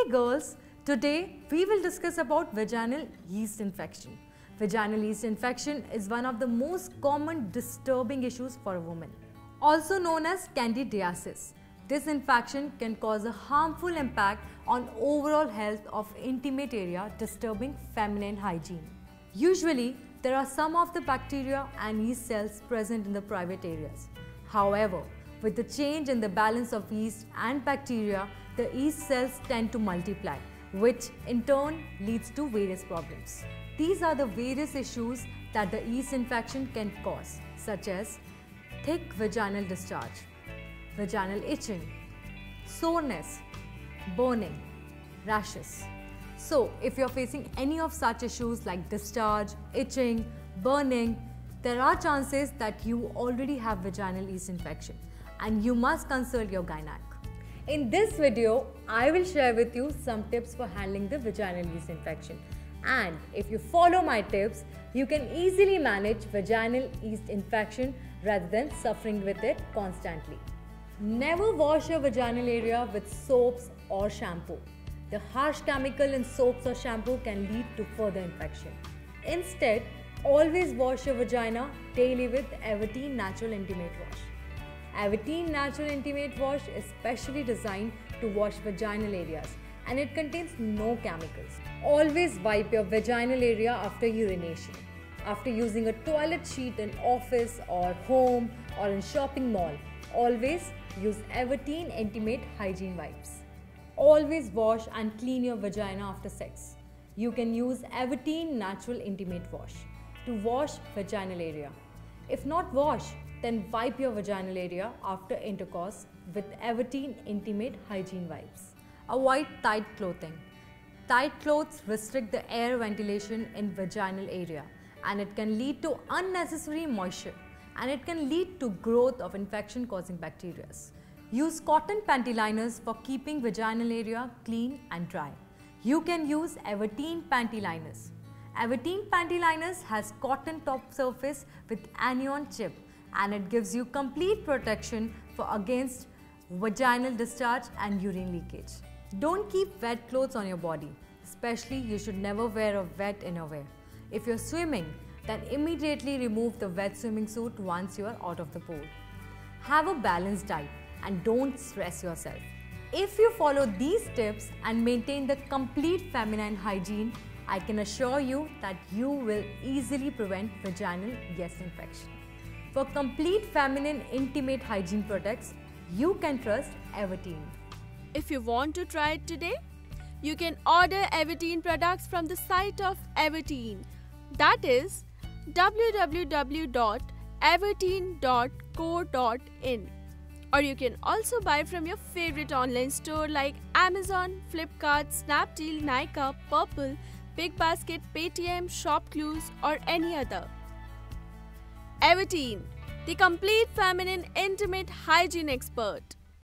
Hey girls, today we will discuss about vaginal yeast infection. Vaginal yeast infection is one of the most common disturbing issues for a woman. Also known as candidiasis, this infection can cause a harmful impact on overall health of intimate area, disturbing feminine hygiene. Usually, there are some of the bacteria and yeast cells present in the private areas. However, with the change in the balance of yeast and bacteria, the yeast cells tend to multiply, which in turn leads to various problems. These are the various issues that the yeast infection can cause, such as thick vaginal discharge, vaginal itching, soreness, burning, rashes. So, if you're facing any of such issues like discharge, itching, burning, there are chances that you already have vaginal yeast infection and you must consult your gynec. In this video, I will share with you some tips for handling the vaginal yeast infection. And if you follow my tips, you can easily manage vaginal yeast infection rather than suffering with it constantly. Never wash your vaginal area with soaps or shampoo. The harsh chemical in soaps or shampoo can lead to further infection. Instead, always wash your vagina daily with Everteen Natural Intimate Wash. Everteen Natural Intimate Wash is specially designed to wash vaginal areas and it contains no chemicals. Always wipe your vaginal area after urination. After using a toilet sheet in office or home or in shopping mall, always use Everteen Intimate Hygiene Wipes. Always wash and clean your vagina after sex. You can use Everteen Natural Intimate Wash to wash vaginal area. If not wash, then wipe your vaginal area after intercourse with Everteen Intimate Hygiene Wipes. Avoid tight clothing. Tight clothes restrict the air ventilation in vaginal area and it can lead to unnecessary moisture and it can lead to growth of infection causing bacteria. Use cotton panty liners for keeping vaginal area clean and dry. You can use Everteen panty liners. Everteen panty liners has cotton top surface with anion chip and it gives you complete protection against vaginal discharge and urine leakage. Don't keep wet clothes on your body. Especially, you should never wear a wet innerwear. If you're swimming, then immediately remove the wet swimming suit once you are out of the pool. Have a balanced diet and don't stress yourself. If you follow these tips and maintain the complete feminine hygiene, I can assure you that you will easily prevent vaginal yeast infection. For complete feminine intimate hygiene products, you can trust Everteen. If you want to try it today, you can order Everteen products from the site of Everteen. That is www.everteen.co.in. Or you can also buy from your favorite online store like Amazon, Flipkart, Snapdeal, Nykaa, Purple, Big Basket, Paytm, ShopClues or any other. Everteen, the complete feminine intimate hygiene expert.